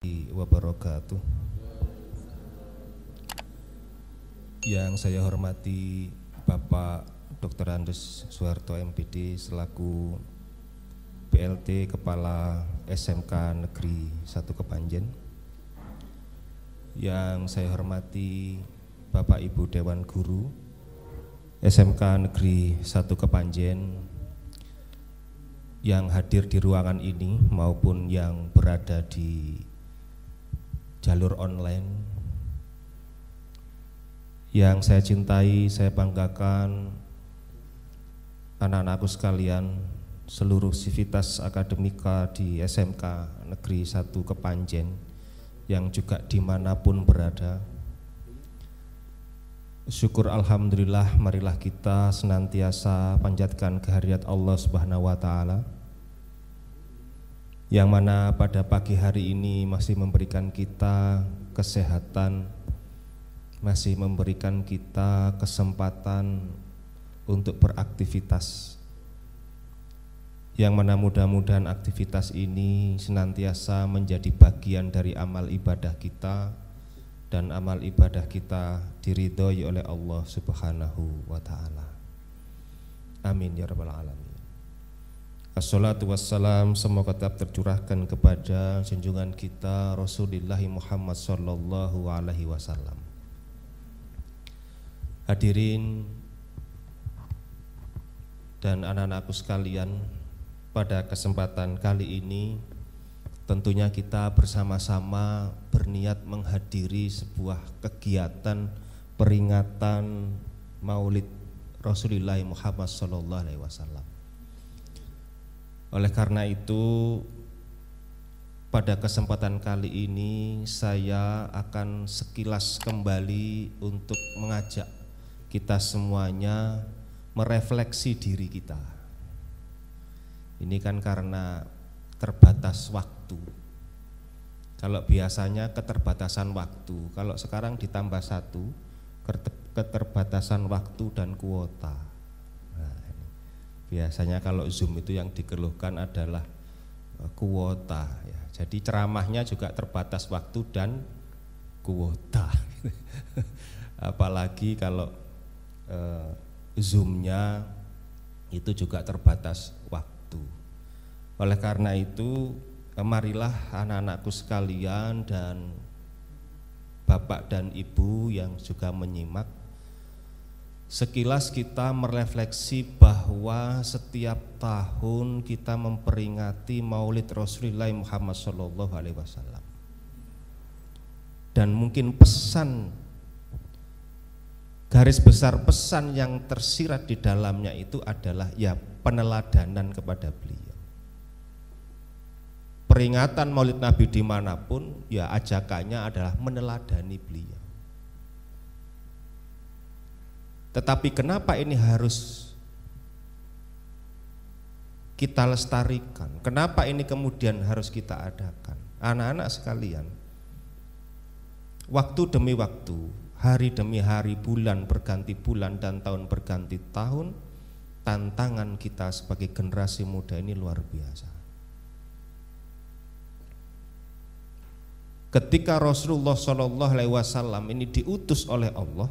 wabarakatuh. Yang saya hormati Bapak Dr. Andes Soeharto MPD selaku PLT Kepala SMK Negeri 1 Kepanjen. Yang saya hormati Bapak Ibu Dewan Guru SMK Negeri 1 Kepanjen yang hadir di ruangan ini maupun yang berada di jalur online. Yang saya cintai, saya banggakan anak-anakku sekalian, seluruh sivitas akademika di SMK Negeri 1 Kepanjen yang juga dimanapun berada. Syukur alhamdulillah, marilah kita senantiasa panjatkan kehadirat Allah Subhanahu wa taala yang mana pada pagi hari ini masih memberikan kita kesehatan, masih memberikan kita kesempatan untuk beraktivitas, yang mana mudah-mudahan aktivitas ini senantiasa menjadi bagian dari amal ibadah kita dan amal ibadah kita diridhoi oleh Allah Subhanahu wa taala. Amin ya rabbal alamin. Assalatu wassalam, semoga tetap tercurahkan kepada junjungan kita Rasulullah Muhammad sallallahu alaihi wasallam. Hadirin dan anak-anakku sekalian, pada kesempatan kali ini tentunya kita bersama-sama berniat menghadiri sebuah kegiatan peringatan Maulid Rasulullah Muhammad sallallahu alaihi wasallam. Oleh karena itu, pada kesempatan kali ini saya akan sekilas kembali untuk mengajak kita semuanya merefleksi diri kita. Ini kan karena terbatas waktu. Kalau biasanya keterbatasan waktu, kalau sekarang ditambah satu, keterbatasan waktu dan kuota. Nah, biasanya kalau Zoom itu yang dikeluhkan adalah kuota ya. Jadi ceramahnya juga terbatas waktu dan kuota. Apalagi kalau Zoom-nya itu juga terbatas waktu. Oleh karena itu, marilah anak-anakku sekalian dan Bapak dan Ibu yang juga menyimak, sekilas kita merefleksi bahwa setiap tahun kita memperingati Maulid Rasulullah Muhammad sallallahu alaihi wasallam. Dan mungkin pesan, garis besar pesan yang tersirat di dalamnya itu adalah ya peneladanan kepada beliau. Peringatan Maulid Nabi dimanapun ya ajakannya adalah meneladani beliau. Tetapi kenapa ini harus kita lestarikan? Kenapa ini kemudian harus kita adakan? Anak-anak sekalian, waktu demi waktu, hari demi hari, bulan berganti bulan dan tahun berganti tahun, tantangan kita sebagai generasi muda ini luar biasa. Ketika Rasulullah SAW ini diutus oleh Allah,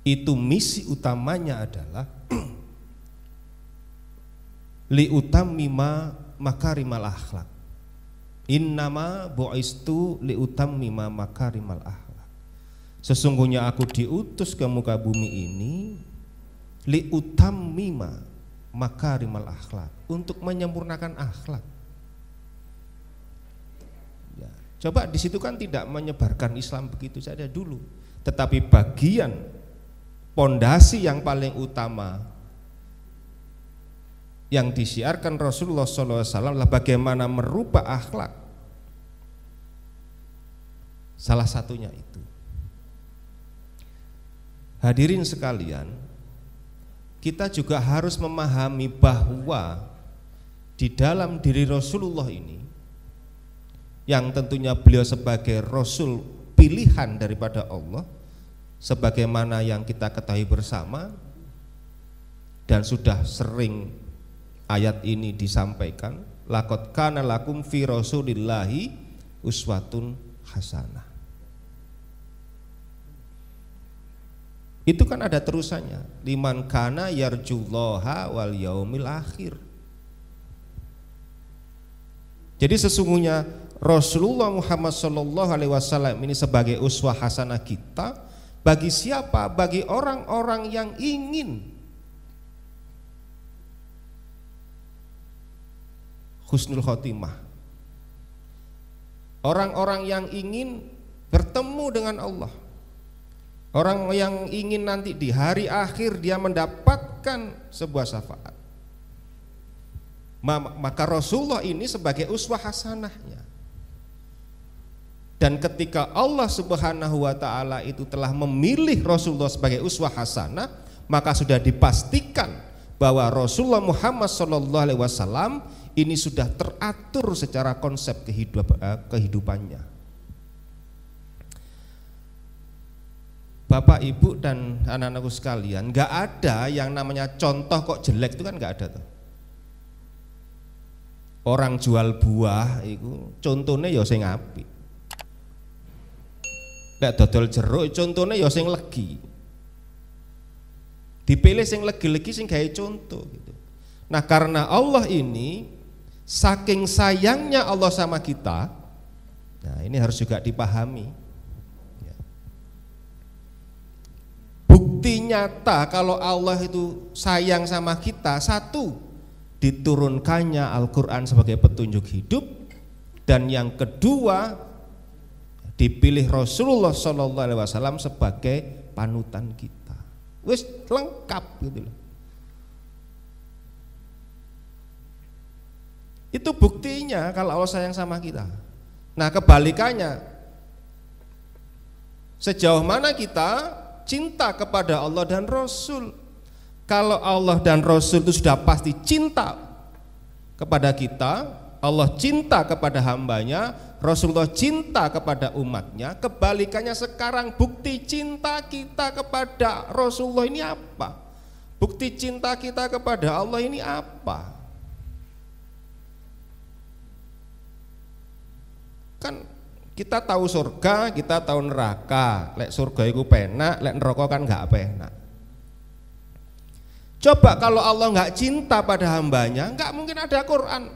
itu misi utamanya adalah liutammima makarimal akhlak. Innama bu'istu liutammima makarimal akhlak. Sesungguhnya aku diutus ke muka bumi ini liutammima makarimal akhlak, untuk menyempurnakan akhlak. Ya, coba di situ kan tidak menyebarkan Islam begitu saja dulu, tetapi bagian pondasi yang paling utama yang disiarkan Rasulullah SAW adalah bagaimana merubah akhlak. Salah satunya itu. Hadirin sekalian, kita juga harus memahami bahwa di dalam diri Rasulullah ini, yang tentunya beliau sebagai Rasul pilihan daripada Allah, sebagaimana yang kita ketahui bersama dan sudah sering ayat ini disampaikan, laqad kana lakum fi rasulillahi uswatun hasanah. Itu kan ada terusannya, liman kana yarjullaha wal yaumil akhir. Jadi sesungguhnya Rasulullah Muhammad SAW ini sebagai uswah hasanah kita bagi siapa? Bagi orang-orang yang ingin husnul khotimah, orang-orang yang ingin bertemu dengan Allah, orang yang ingin nanti di hari akhir dia mendapatkan sebuah syafaat. Maka Rasulullah ini sebagai uswah hasanahnya. Dan ketika Allah Subhanahu wa taala itu telah memilih Rasulullah sebagai uswah hasanah, maka sudah dipastikan bahwa Rasulullah Muhammad SAW ini sudah teratur secara konsep kehidupannya. Bapak, Ibu dan anak-anakku sekalian, nggak ada yang namanya contoh kok jelek, itu kan nggak ada tuh. Orang jual buah itu contohnya ya sing apik. Lek dodol jeruk contohnya ya sing legi. Dipilih sing legi-legi sing gawe contoh gitu. Nah, karena Allah ini saking sayangnya Allah sama kita, nah ini harus juga dipahami. Bukti nyata kalau Allah itu sayang sama kita, satu, diturunkannya Al-Quran sebagai petunjuk hidup, dan yang kedua dipilih Rasulullah SAW sebagai panutan kita. Wis lengkap gitu loh. Itu buktinya kalau Allah sayang sama kita. Nah, kebalikannya, sejauh mana kita cinta kepada Allah dan Rasul. Kalau Allah dan Rasul itu sudah pasti cinta kepada kita, Allah cinta kepada hambanya, Rasulullah cinta kepada umatnya. Kebalikannya sekarang, bukti cinta kita kepada Rasulullah ini apa? Bukti cinta kita kepada Allah ini apa? Kan kita tahu surga, kita tahu neraka. Lek surga itu penak, lek neraka kan nggak penak. Coba kalau Allah nggak cinta pada hambanya, nggak mungkin ada Quran.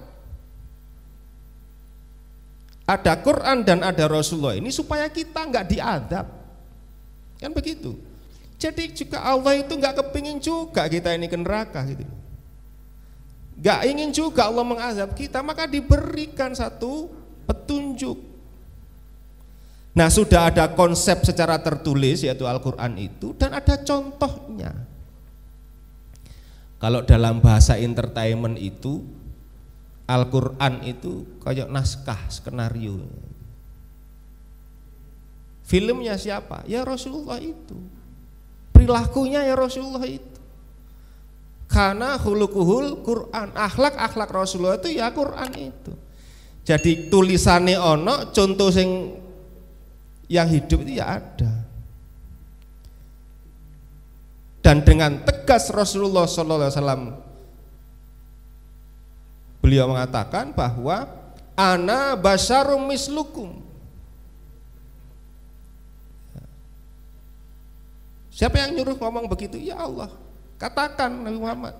Ada Quran dan ada Rasulullah ini supaya kita nggak diadab, kan begitu. Jadi juga Allah itu nggak kepingin juga kita ini ke neraka gitu, nggak ingin juga Allah mengazab kita, maka diberikan satu petunjuk. Nah, sudah ada konsep secara tertulis yaitu Al-Quran itu, dan ada contohnya. Kalau dalam bahasa entertainment itu Al-Quran itu kayak naskah, skenario. Filmnya siapa? Ya Rasulullah itu. Perilakunya ya Rasulullah itu. Karena khuluquhul Quran, akhlak Rasulullah itu ya Quran itu. Jadi tulisannya ono, contoh sing yang hidup itu ya ada. Dan dengan tegas Rasulullah SAW beliau mengatakan bahwa ana basyarum mislukum. Siapa yang nyuruh ngomong begitu? Ya Allah. Katakan Nabi Muhammad,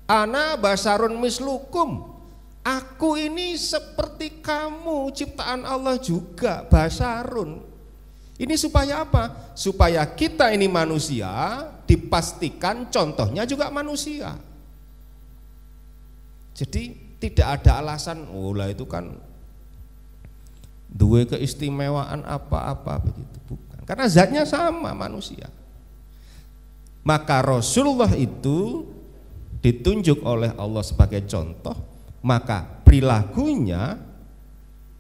ana basyarun mislukum. Aku ini seperti kamu, ciptaan Allah juga, basyarun. Ini supaya apa? Supaya kita ini manusia dipastikan contohnya juga manusia. Jadi tidak ada alasan, oh lah itu kan dua keistimewaan apa-apa begitu, bukan. Karena zatnya sama, manusia. Maka Rasulullah itu ditunjuk oleh Allah sebagai contoh, maka perilakunya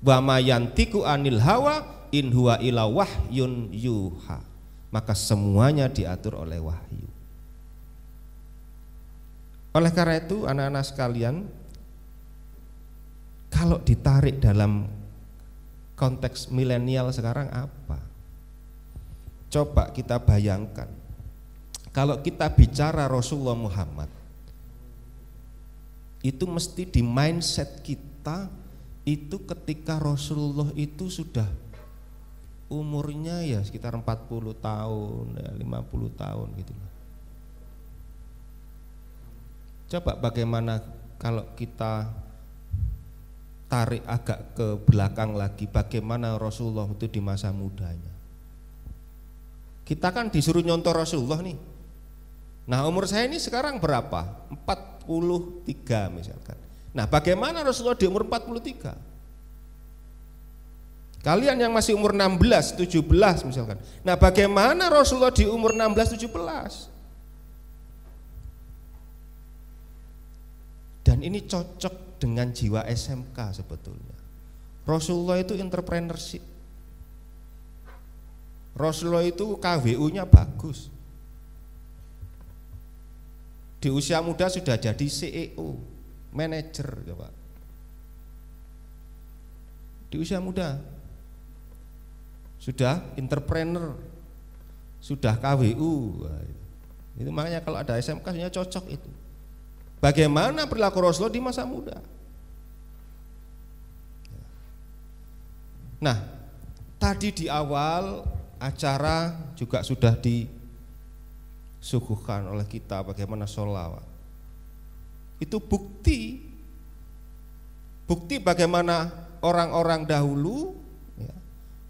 wa mayantiku anil hawa in huwa ila wahyun yuha, maka semuanya diatur oleh wahyu. Oleh karena itu anak-anak sekalian, kalau ditarik dalam konteks milenial sekarang apa? Coba kita bayangkan, kalau kita bicara Rasulullah Muhammad, itu mesti di mindset kita kita itu ketika Rasulullah itu sudah umurnya ya sekitar 40 tahun, ya 50 tahun gitu. Coba bagaimana kalau kita tarik agak ke belakang lagi, bagaimana Rasulullah itu di masa mudanya. Kita kan disuruh nyontoh Rasulullah nih. Nah umur saya ini sekarang berapa? 43 misalkan. Nah bagaimana Rasulullah di umur 43? Kalian yang masih umur 16, 17 misalkan. Nah bagaimana Rasulullah di umur 16, 17? Dan ini cocok dengan jiwa SMK sebetulnya. Rasulullah itu entrepreneurship. Rasulullah itu KWU-nya bagus. Di usia muda sudah jadi CEO, manajer ya Pak. Di usia muda sudah entrepreneur, sudah KWU. Itu makanya kalau ada SMK-nya cocok itu. Bagaimana perilaku Rasulullah di masa muda? Nah, tadi di awal acara juga sudah disuguhkan oleh kita bagaimana sholawat. Itu bukti bagaimana orang-orang dahulu, ya,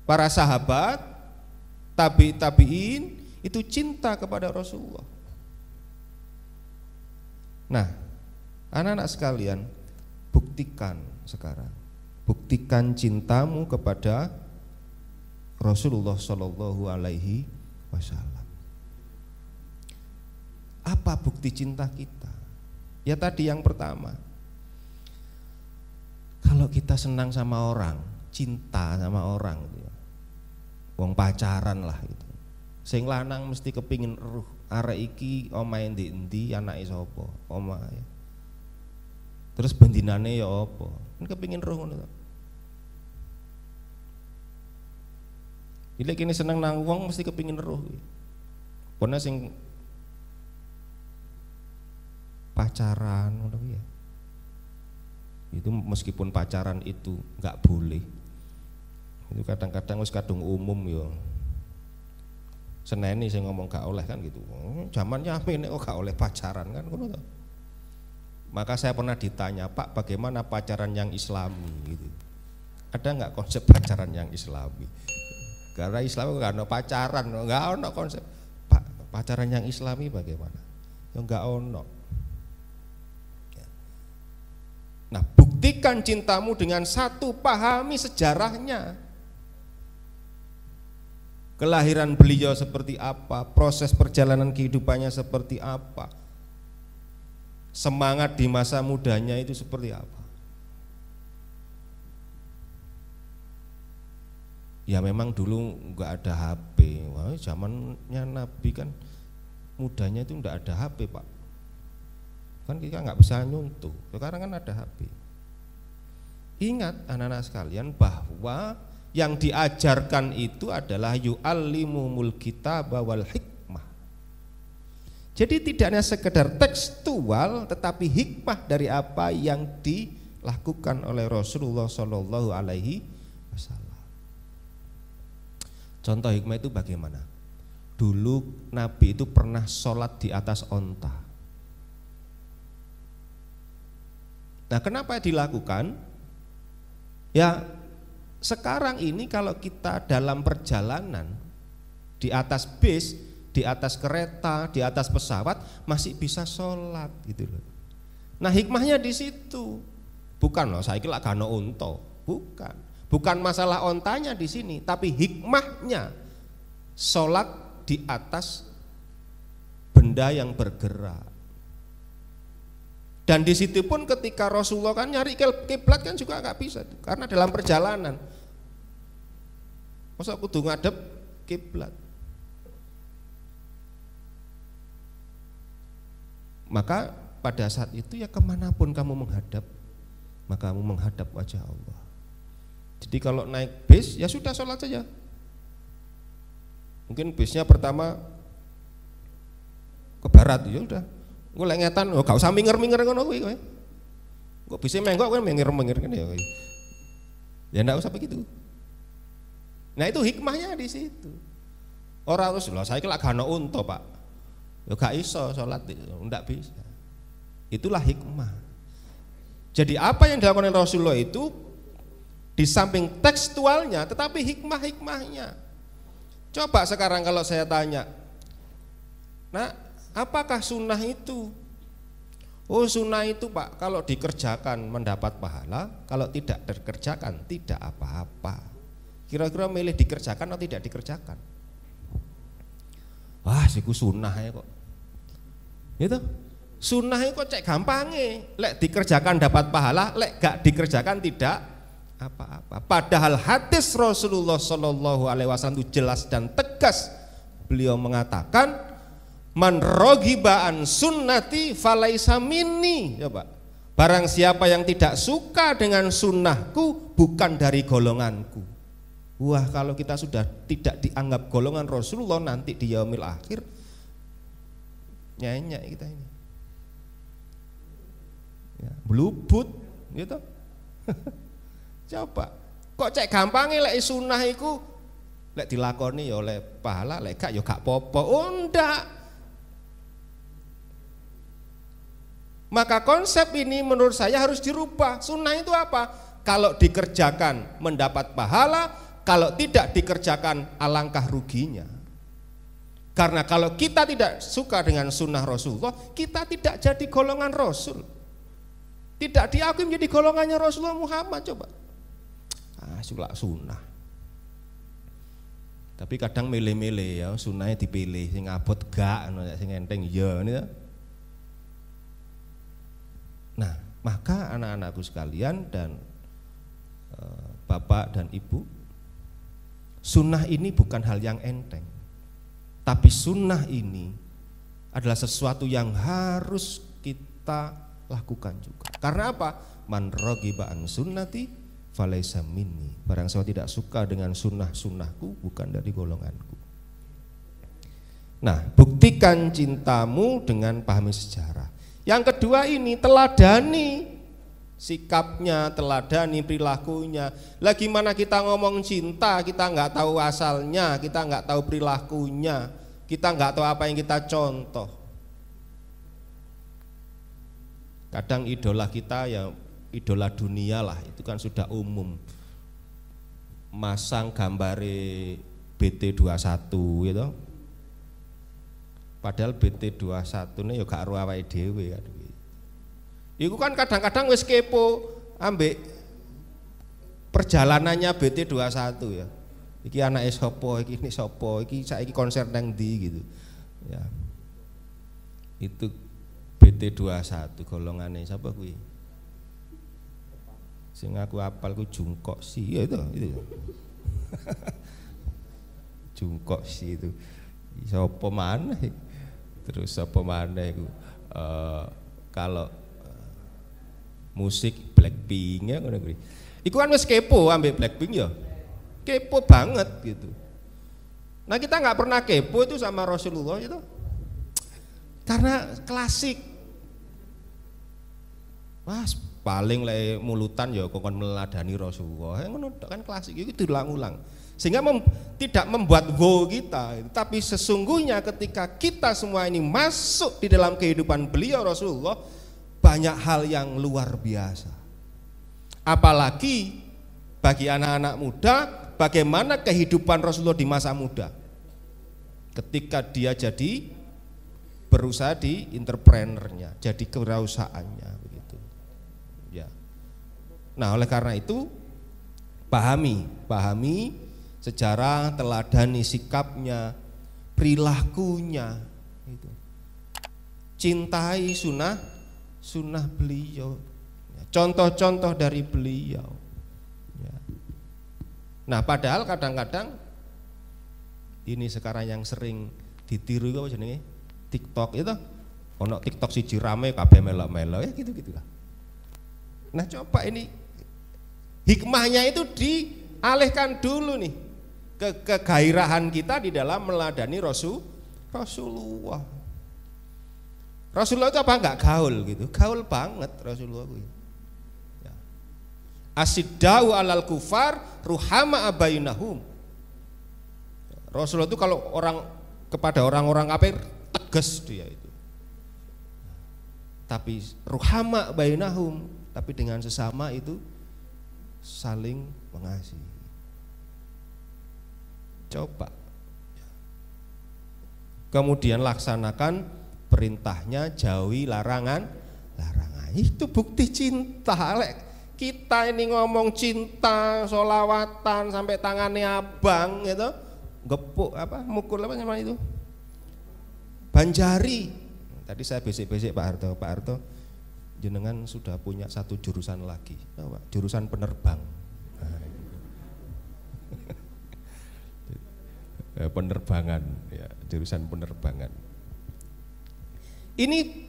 para sahabat, tabi'in itu cinta kepada Rasulullah. Nah, anak-anak sekalian, buktikan sekarang, buktikan cintamu kepada Rasulullah Shallallahu Alaihi Wasallam. Apa bukti cinta kita? Ya tadi yang pertama, kalau kita senang sama orang, cinta sama orang, wong pacaran lah itu. Sing lanang mesti kepingin arek iki omahe ndi-endi, anake sapa, omahe. Terus bendinane ya apa? Kan kepingin roh ngono to. Bila kini seneng nang wong mesti kepingin roh. Pokoknya sing pacaran ngono ya. Itu meskipun pacaran itu enggak boleh. Itu kadang-kadang wis kadung umum ya. Seneni sing ngomong gak oleh kan gitu. Zamannya amin kok gak oleh pacaran kan ngono to. Maka saya pernah ditanya, Pak, bagaimana pacaran yang Islami gitu. Ada enggak konsep pacaran yang Islami? Karena Islam enggak ada pacaran, enggak ada konsep. Pak, pacaran yang Islami bagaimana? Ya enggak ono. Nah, buktikan cintamu dengan satu, pahami sejarahnya. Kelahiran beliau seperti apa, proses perjalanan kehidupannya seperti apa, semangat di masa mudanya itu seperti apa. Ya memang dulu enggak ada HP. Wah, zamannya Nabi kan mudanya itu enggak ada HP, Pak. Kan kita enggak bisa nyuntuh. Sekarang kan ada HP. Ingat anak-anak sekalian bahwa yang diajarkan itu adalah yu'allimumul kitaba wal hikmah. Jadi tidak hanya sekedar tekstual, tetapi hikmah dari apa yang dilakukan oleh Rasulullah Shallallahu Alaihi Wasallam. Contoh hikmah itu bagaimana? Dulu Nabi itu pernah sholat di atas onta. Nah, kenapa dilakukan? Ya, sekarang ini kalau kita dalam perjalanan di atas bis, di atas kereta, di atas pesawat masih bisa sholat gitu loh. Nah hikmahnya di situ, bukan loh saya kira gano unta, bukan masalah ontanya di sini, tapi hikmahnya sholat di atas benda yang bergerak. Dan di situ pun ketika Rasulullah kan nyari kiblat kan juga nggak bisa, karena dalam perjalanan. Masa kudu ngadep kiblat. Maka pada saat itu ya kemanapun kamu menghadap, maka kamu menghadap wajah Allah. Jadi kalau naik bis ya sudah sholat saja. Mungkin bisnya pertama ke barat ya udah. Gue lengetan, gak usah minger-minger ngono kuwi kowe. Kok bisa menggok kan mengir-mengir kan ya. Ya enggak usah begitu. Nah itu hikmahnya di situ. Orang harus loh, saya kelak gak unta Pak. Ya gak iso sholat, enggak bisa. Itulah hikmah. Jadi apa yang dilakukan Rasulullah itu di samping tekstualnya, tetapi hikmah-hikmahnya. Coba sekarang kalau saya tanya, nah apakah sunnah itu? Oh sunnah itu Pak, kalau dikerjakan mendapat pahala, kalau tidak dikerjakan tidak apa-apa. Kira-kira milih dikerjakan atau tidak dikerjakan? Wah siku sunnah ya kok. Gitu? Sunnah itu kok cek gampangnya. Lek dikerjakan dapat pahala, lek gak dikerjakan tidak apa-apa. Padahal hadis Rasulullah Shallallahu Alaihi Wasallam itu jelas dan tegas. Beliau mengatakan, man roghiba an sunnati falaisa minni. Coba, barang siapa yang tidak suka dengan sunnahku bukan dari golonganku. Wah kalau kita sudah tidak dianggap golongan Rasulullah nanti di yaumil akhir, nyanyi kita ini ya, belubut gitu. Coba kok cek gampangnya lek sunnah iku lek dilakoni ya oleh pahala, lek gak ya gak popo. Oh ndak. Maka konsep ini menurut saya harus dirubah. Sunnah itu apa? Kalau dikerjakan mendapat pahala, kalau tidak dikerjakan alangkah ruginya. Karena kalau kita tidak suka dengan sunnah Rasulullah, kita tidak jadi golongan Rasul. Tidak diakui menjadi golongannya Rasulullah Muhammad. Coba sunnah. Tapi kadang milih-milih ya, sunnahnya dipilih, sing abot gak, sing enteng ya ini. Nah, maka anak-anakku sekalian dan bapak dan ibu, sunnah ini bukan hal yang enteng. Tapi sunnah ini adalah sesuatu yang harus kita lakukan juga. Karena apa? Man raghiba an sunnati falaisa minni. Barang siapa tidak suka dengan sunnah-sunnahku bukan dari golonganku. Nah, buktikan cintamu dengan pahami sejarah. Yang kedua ini teladani sikapnya, teladani perilakunya. Lah gimana kita ngomong cinta, kita nggak tahu asalnya, kita nggak tahu perilakunya, kita nggak tahu apa yang kita contoh. Kadang idola kita ya idola dunia lah, itu kan sudah umum. Masang gambare BT21 gitu. Padahal BT21 ini ya gak ro awake dhewe kan. Iku kan kadang-kadang wis kepo ambek perjalanannya BT21 ya. Iki anake sapa, iki ini sapa, iki saiki konser nang ndi gitu. Ya. Itu BT21 golongane sapa kuwi? Sing aku apal ku Jungkok Si ya itu. Jungkok Si itu. Sapa maneh? Terus apa mana itu kalau musik Blackpink ya ngono kuwi. Iku kan wis kepo ambek Blackpink ya. Kepo banget gitu. Nah, kita nggak pernah kepo itu sama Rasulullah itu. Karena klasik. Wah, paling le mulutan ya kok meladani Rasulullah. Ngono kan klasik itu diulang-ulang. Sehingga tidak membuat wow kita, tapi sesungguhnya ketika kita semua ini masuk di dalam kehidupan beliau Rasulullah, banyak hal yang luar biasa. Apalagi bagi anak-anak muda, bagaimana kehidupan Rasulullah di masa muda ketika dia jadi berusaha di entrepreneurnya, jadi kewirausahaannya begitu ya. Nah, oleh karena itu pahami sejarah, teladani sikapnya, perilakunya itu. Cintai sunnah beliau, contoh-contoh dari beliau ya. Nah, padahal kadang-kadang ini sekarang yang sering ditiru apa jenenge TikTok itu, ono TikTok siji rame kabeh melok-melok ya gitu-gitu lah. Nah, coba ini hikmahnya itu dialihkan dulu nih ke kegairahan kita di dalam meladani Rasulullah. Rasulullah itu apa enggak gaul gitu? Gaul banget Rasulullah itu. Asiddau alal kufar ruhama abainahum. Rasulullah itu kalau kepada orang-orang kafir tegas dia itu. Tapi ruhama bainahum, tapi dengan sesama itu saling mengasihi. Coba. Kemudian laksanakan perintahnya, jauhi larangan. Itu bukti cinta. Kita ini ngomong cinta, sholawatan sampai tangannya abang gitu, gepuk mukul namanya itu, banjari. Tadi saya besik-besik Pak Harto, jenengan sudah punya satu jurusan lagi, jurusan penerbang. Penerbangan, ya, jurusan penerbangan. Ini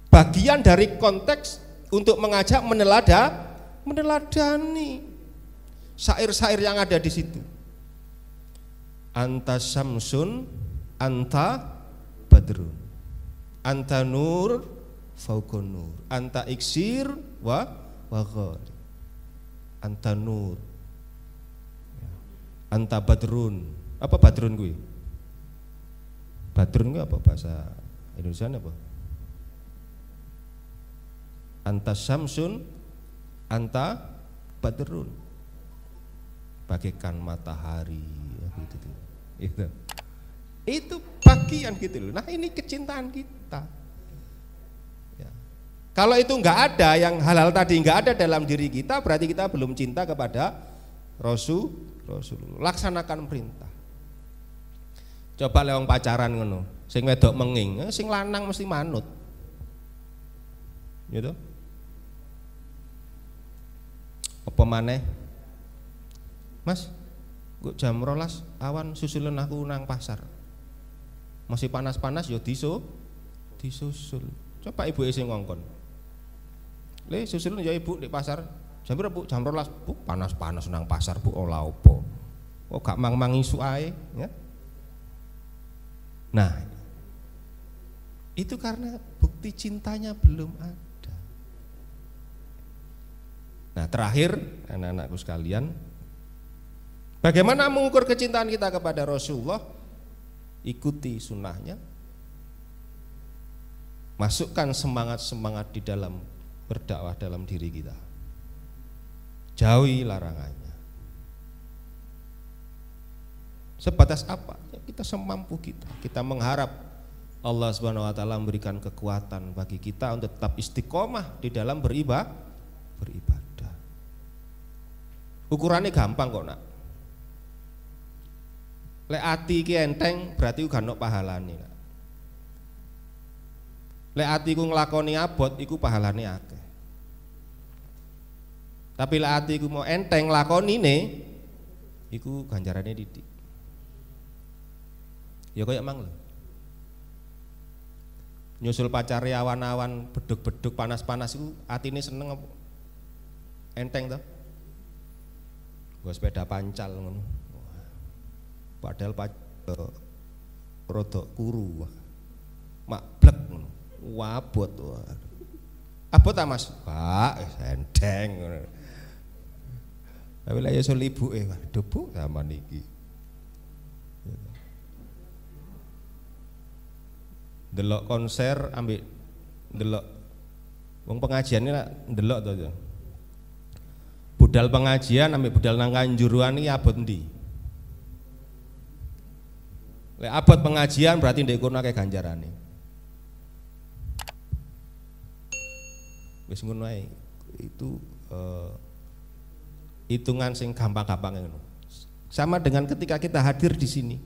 bagian dari konteks untuk mengajak meneladani syair-syair yang ada di situ. Anta syamsun, anta badrun, anta nur, fauqun nur, anta iksir wa ghali, anta nur, anta badrun. Apa badrun gue? Badrun gue apa bahasa Indonesia apa? Anta syamsun, anta badrun, bagaikan matahari, gitu. Itu bagian gitu loh. Nah ini kecintaan kita. Ya. Kalau itu nggak ada, yang hal-hal tadi nggak ada dalam diri kita, berarti kita belum cinta kepada Rasulullah. Laksanakan perintah. Coba lewang pacaran ngono, sing wedok menging, sing lanang mesti manut. Gitu. Apa maneh? Mas, kok jam 12 awan susulan aku nang pasar. Masih panas-panas ya disusul. Coba ibu sing ngongkon. Le susulan ya ibu di pasar. Jam berapa Bu? Jam 12. Bu, panas-panas nang pasar Bu, olah opo. Kok gak mang-mang isu ae, ya? Nah, itu karena bukti cintanya belum ada. Nah, terakhir anak-anakku sekalian, bagaimana mengukur kecintaan kita kepada Rasulullah? Ikuti sunnahnya, masukkan semangat-semangat di dalam berdakwah dalam diri kita, jauhi larangannya. Sebatas apa? Ya, kita semampu kita mengharap Allah Subhanahu wa taala memberikan kekuatan bagi kita untuk tetap istiqomah di dalam beribadah. Ukurannya gampang kok, Nak. Lek ati iki enteng berarti gak ono pahalane, Nak. Lek atiku nglakoni abot iku pahalane akeh. Tapi lek atiku mau enteng lakonine iku ganjarane titik. Ya kayak mang lho. Nyusul pacare awan-awan beduk-beduk panas-panas iku atine seneng apa? Enteng toh? Gua sepeda pancal ngono. Padahal rodok kuru. Mak blek ngono. Wabot. Abot ta Mas? Pak, enteng ngono. Tapi lek nyusul ibuke, waduh Bu, zaman iki. Delok konser ambek delok wong pengajian ini lah delok to. Budal pengajian ambek budal nang kanjuruan iki abot endi? Lek abot pengajian berarti ndek kono akeh ganjarane. Wis ngono ae. Itu hitungan sing gampang-gampang ngono. Sama dengan ketika kita hadir di sini.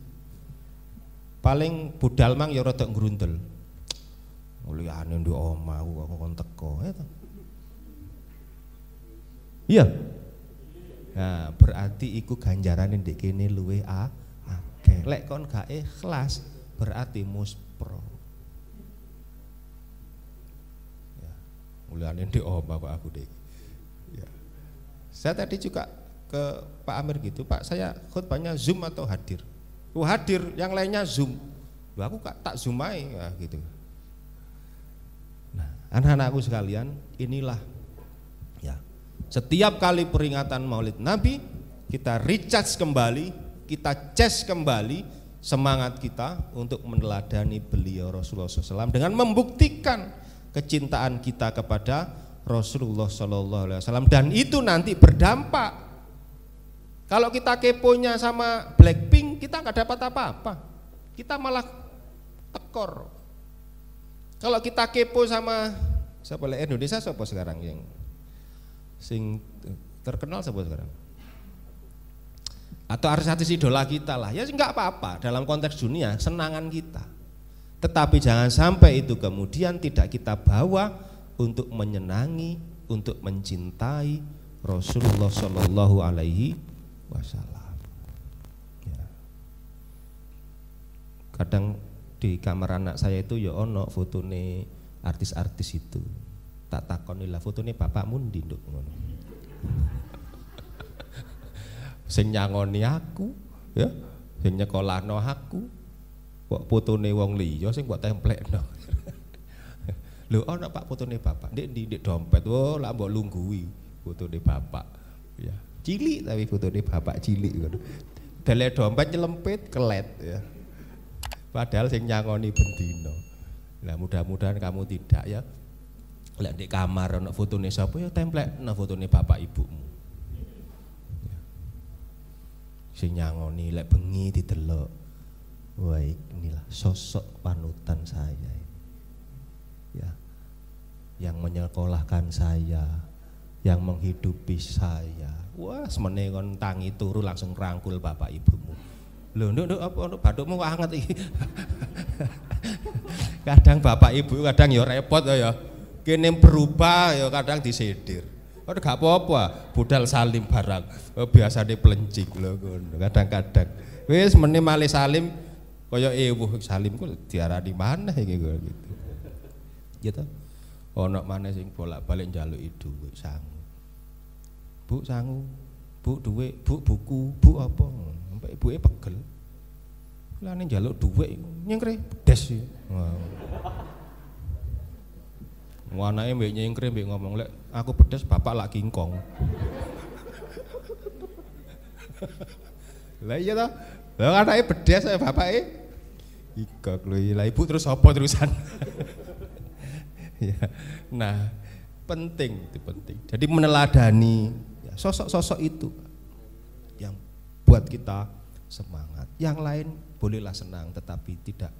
Paling budal mang ya rada ngrundel. Mulihane nduk omah aku kon teko itu. Iya. Nah, berarti iku ganjarane ndek kene luwe akeh. Lek kon gak ikhlas berarti muspro. Ya. Mulihane ndek omah kok aku dek. Ya. Saya tadi juga ke Pak Amir gitu, Pak, saya khutbahnya Zoom atau hadir? Hadir, yang lainnya Zoom. Loh, aku tak Zoom aja ya, gitu. Nah, anak-anakku sekalian, inilah ya Setiap kali peringatan Maulid Nabi, kita recharge kembali, kita cas kembali semangat kita untuk meneladani beliau Rasulullah SAW dengan membuktikan kecintaan kita kepada Rasulullah SAW, dan itu nanti berdampak. Kalau kita keponya sama Blackpink, kita nggak dapat apa-apa, kita malah tekor. Kalau kita kepo sama siapa Indonesia, siapa sekarang yang sing terkenal siapa sekarang? Atau artis-artis idola kita lah, ya nggak apa-apa dalam konteks dunia, senangan kita. Tetapi jangan sampai itu kemudian tidak kita bawa untuk menyenangi, untuk mencintai Rasulullah Shallallahu Alaihi Wasallam. Ya. Kadang di kamar anak saya itu ya ono fotone artis-artis itu, tak takoni lah fotone bapakmu ndi nduk ngono. Sing nyangoni aku, ya, sing nyekolahno aku, kok fotone wong liya sing kok templekno. Lho ana Pak fotone bapak, ndek dompet, oh lah mbok lungguhi fotone bapak. Ya, cilik tapi fotone bapak cilik ngono. Dele dompet nyelempit kelet ya. Padahal sing nyangoni bendino. Lah mudah-mudahan kamu tidak ya. Lek ndek kamar ana fotone sapa ya templekno fotone bapak ibumu. Sing nyangoni lek bengi didelok, wah inilah sosok panutan saya ini. Ya, yang menyekolahkan saya, yang menghidupi saya. Wah semene kon tangi turu langsung rangkul bapak ibumu. Lho nduk apa bathukmu kok anget iki. Kadang bapak ibu kadang ya repot ya. Kene berubah ya kadang disedir. Kok gak apa-apa, budal salim barang. Biasane pelencik lho ngono. Kadang-kadang wis meneh malih salim kaya ewuh salim ku diarani maneh iki gitu. Gitu. Ono maneh sing bolak-balik njaluki dhuwit sangu. Bu sangu, bu dhuwit, bu buku, bu apa? Sampai ibuke pegel. Lane njaluk dhuwit nyengkre bedes. Wow. Anake mbek nyengkre mbek ngomong lek aku bedes bapak lak kingkong. Lah iya toh. Lah anake bedes bapake ikak lho. Lah ibu terus apa terusan? Ya. Nah, penting itu penting. Jadi meneladani ya, sosok-sosok itu yang buat kita semangat. Yang lain bolehlah senang tetapi tidak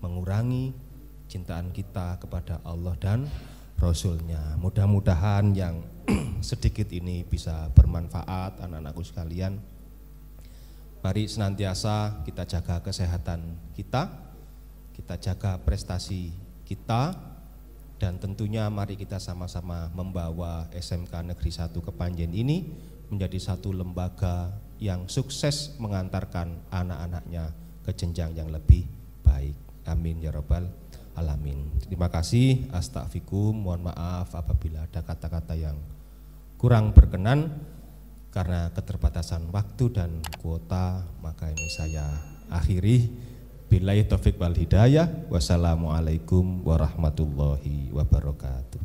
mengurangi cintaan kita kepada Allah dan Rasulnya. Mudah-mudahan yang sedikit ini bisa bermanfaat anak-anakku sekalian. Mari senantiasa kita jaga kesehatan kita jaga prestasi kita, dan tentunya mari kita sama-sama membawa SMK Negeri 1 Kepanjen ini menjadi satu lembaga yang sukses mengantarkan anak-anaknya ke jenjang yang lebih baik. Amin ya rabbal alamin. Terima kasih, astaghfirukum, mohon maaf apabila ada kata-kata yang kurang berkenan karena keterbatasan waktu dan kuota, maka ini saya akhiri. Billahi taufik wal hidayah. Wassalamualaikum warahmatullahi wabarakatuh.